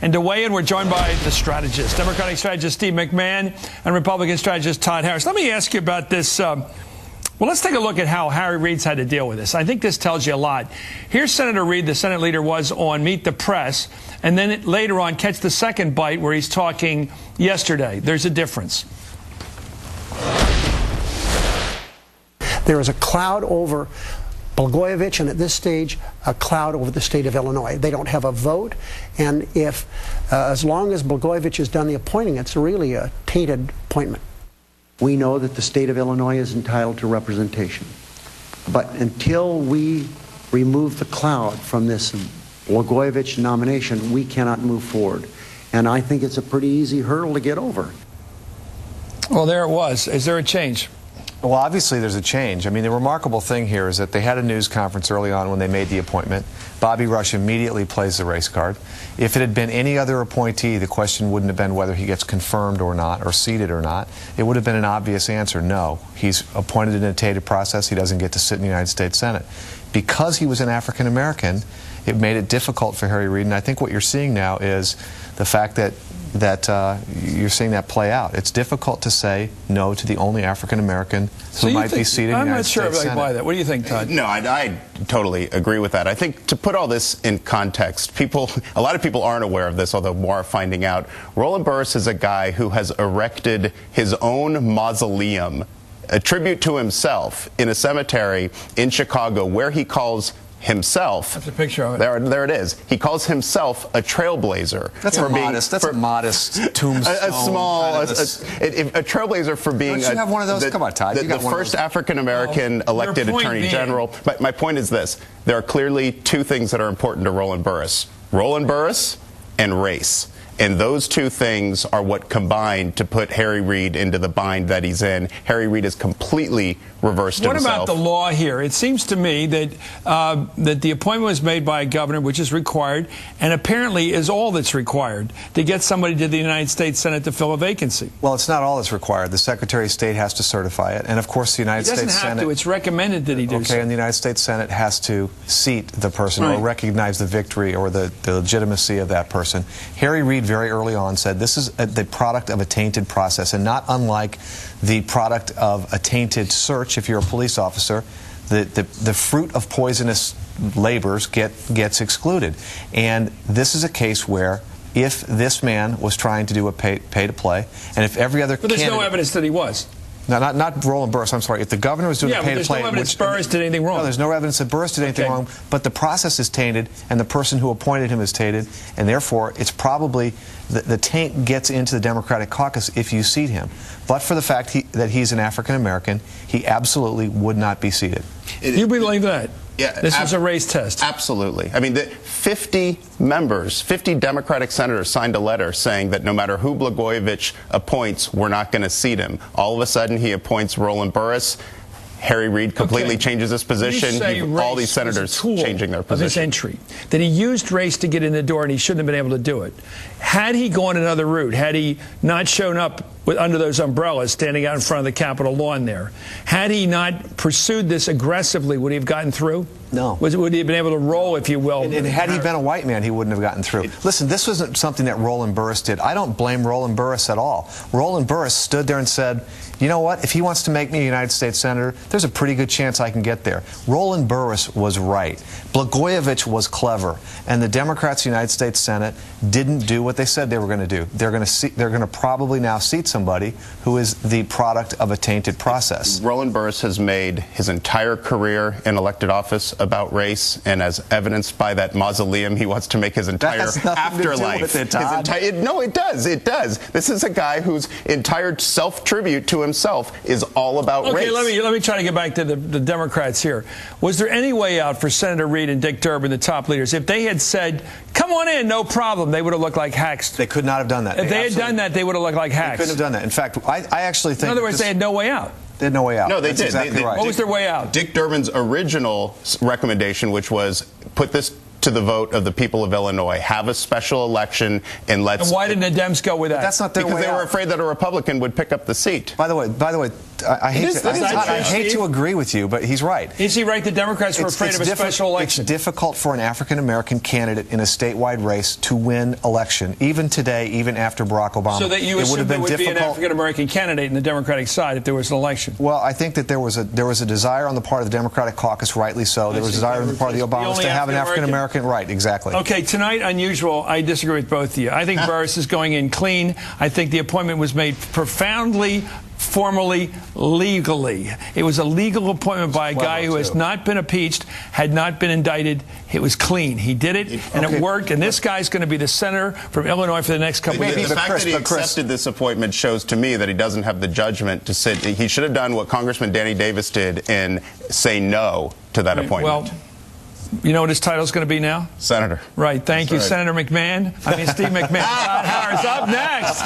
And to weigh in, we're joined by the strategist, Democratic strategist Steve McMahan and Republican strategist Todd Harris. Let me ask you about this. Well, let's take a look at how Harry Reid's had to deal with this. I think this tells you a lot. Here's Senator Reid, the Senate leader, was on Meet the Press, and then later on, catch the second bite where he's talking yesterday. There's a difference. There is a cloud over Blagojevich, and at this stage, a cloud over the state of Illinois. They don't have a vote, and if, as long as Blagojevich has done the appointing, it's really a tainted appointment. We know that the state of Illinois is entitled to representation, but until we remove the cloud from this Blagojevich nomination, we cannot move forward. And I think it's a pretty easy hurdle to get over. Well, there it was. Is there a change? Well, obviously there's a change. I mean, the remarkable thing here is that they had a news conference early on when they made the appointment. Bobby Rush immediately plays the race card. If it had been any other appointee, the question wouldn't have been whether he gets confirmed or not, or seated or not. It would have been an obvious answer, no. He's appointed in a tainted process. He doesn't get to sit in the United States Senate. Because he was an African American, it made it difficult for Harry Reid, and I think what you're seeing now is the fact that you're seeing that play out. It's difficult to say no to the only African American who might be seated in the United States Senate. I'm not sure if I buy that. What do you think, Todd? No, I totally agree with that. I think to put all this in context, a lot of people aren't aware of this, although more are finding out. Roland Burris is a guy who has erected his own mausoleum, a tribute to himself, in a cemetery in Chicago where he calls himself. That's a picture of it. There it is. He calls himself a trailblazer. That's a modest tombstone. A trailblazer for being. Don't you have one of those? Come on, Todd. The first African American elected attorney general. But my point is this: there are clearly two things that are important to Roland Burris: Roland Burris and race. And those two things are what combine to put Harry Reid into the bind that he's in. Harry Reid has completely reversed himself. What about the law here? It seems to me that that the appointment was made by a governor, which is required, and apparently is all that's required to get somebody to the United States Senate to fill a vacancy. Well, it's not all that's required. The Secretary of State has to certify it, and of course the United States Senate. He doesn't have to. It's recommended that he do so. Okay, and the United States Senate has to seat the person or recognize the victory or the legitimacy of that person. Harry Reid very early on said this is the product of a tainted process, and not unlike the product of a tainted search. If you're a police officer, the fruit of poisonous labors gets excluded. And this is a case where if this man was trying to do a pay to play, and if every other but there's no evidence that he was. No, not Roland Burris, I'm sorry. If the governor was doing a pay to play... there's no evidence Burris did anything wrong. No, there's no evidence that Burris did anything wrong, but the process is tainted, and the person who appointed him is tainted, and therefore it's probably... The taint gets into the Democratic caucus if you seat him. But for the fact that he's an African American, he absolutely would not be seated. You believe that? Yeah, this was a race test. Absolutely. I mean, 50 members, 50 Democratic senators signed a letter saying that no matter who Blagojevich appoints, we're not going to seat him. All of a sudden, he appoints Roland Burris. Harry Reid completely changes his position. All these senators changing their position. Of his entry. That he used race to get in the door, and he shouldn't have been able to do it. Had he gone another route, had he not shown up under those umbrellas standing out in front of the Capitol lawn there, had he not pursued this aggressively, would he have gotten through? No. Would he have been able to roll, if you will? And had he been a white man, he wouldn't have gotten through. Listen, this wasn't something that Roland Burris did. I don't blame Roland Burris at all. Roland Burris stood there and said, you know what, if he wants to make me a United States Senator, there's a pretty good chance I can get there. Roland Burris was right. Blagojevich was clever. And the Democrats in the United States Senate didn't do what they said they were going to do. They're going to probably now seat somebody who is the product of a tainted process. Roland Burris has made his entire career in elected office about race, and as evidenced by that mausoleum, he wants to make his entire afterlife. No, it does. It does. This is a guy whose entire self-tribute to himself is all about race. Okay, let me try to get back to the Democrats here. Was there any way out for Senator Reid and Dick Durbin, the top leaders, if they had said, come on in, no problem, they would have looked like hacks? They could not have done that. If they had done that, they would have looked like hacks. They couldn't have done that. In fact, I actually think... In other words, they had no way out. They had no way out. No, they did. Exactly right. What was their way out? Dick Durbin's original recommendation, which was put this to the vote of the people of Illinois, have a special election, and let's... And why didn't the Dems go with that? That's not their way out. Because they were afraid that a Republican would pick up the seat. By the way, I hate to agree with you, but he's right. Is he right? The Democrats were afraid of a special election. It's difficult for an African-American candidate in a statewide race to win election, even today, even after Barack Obama. So that you assume there would be an African-American candidate in the Democratic side if there was an election? Well, I think that there was a desire on the part of the Democratic caucus, rightly so. There was a desire on the part of the Obamas to have an African-American. Right, exactly. Okay, tonight, unusual, I disagree with both of you. I think Burris is going in clean. I think the appointment was made profoundly, formally, legally. It was a legal appointment by a guy who has not been impeached, had not been indicted. It was clean. He did it, and it worked. And this guy's going to be the senator from Illinois for the next couple of years. The fact that he accepted this appointment shows to me that he doesn't have the judgment to sit. He should have done what Congressman Danny Davis did and say no to that appointment. Well, you know what his title's going to be now? Senator. Right. Thank you, Senator McMahon. Steve McMahon. Todd Harris up next.